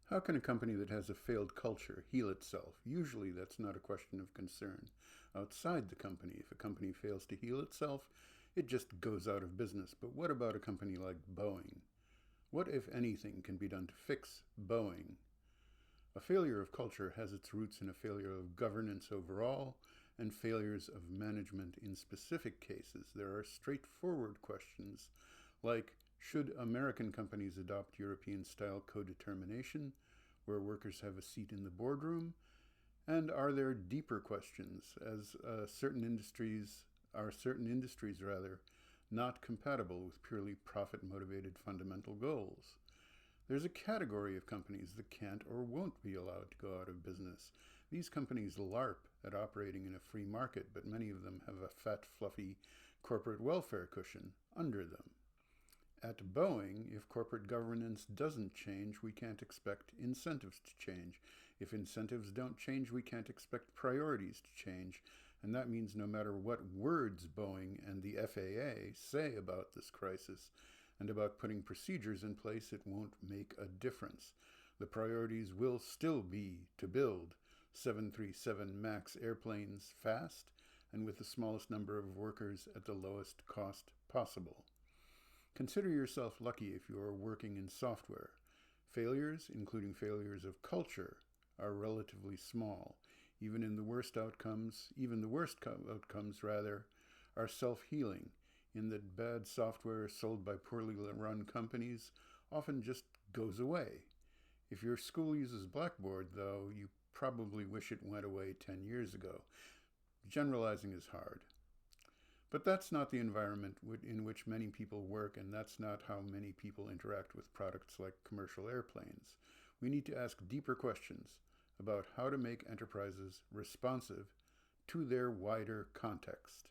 How can a company that has a failed culture heal itself? Usually that's not a question of concern outside the company. If a company fails to heal itself, it just goes out of business. But what about a company like Boeing? What, if anything, can be done to fix Boeing? A failure of culture has its roots in a failure of governance overall and failures of management in specific cases. There are straightforward questions like, should American companies adopt European-style co-determination, where workers have a seat in the boardroom? And are there deeper questions, as certain industries not compatible with purely profit-motivated fundamental goals? There's a category of companies that can't or won't be allowed to go out of business. These companies LARP at operating in a free market, but many of them have a fat, fluffy corporate welfare cushion under them. At Boeing, if corporate governance doesn't change, we can't expect incentives to change. If incentives don't change, we can't expect priorities to change. And that means no matter what words Boeing and the FAA say about this crisis and about putting procedures in place, it won't make a difference. The priorities will still be to build 737 MAX airplanes fast and with the smallest number of workers at the lowest cost possible. Consider yourself lucky if you are working in software. Failures, including failures of culture, are relatively small. Even the worst outcomes are self-healing, in that bad software sold by poorly run companies often just goes away. If your school uses Blackboard, though, you probably wish it went away 10 years ago. Generalizing is hard. But that's not the environment in which many people work, and that's not how many people interact with products like commercial airplanes. We need to ask deeper questions about how to make enterprises responsive to their wider context.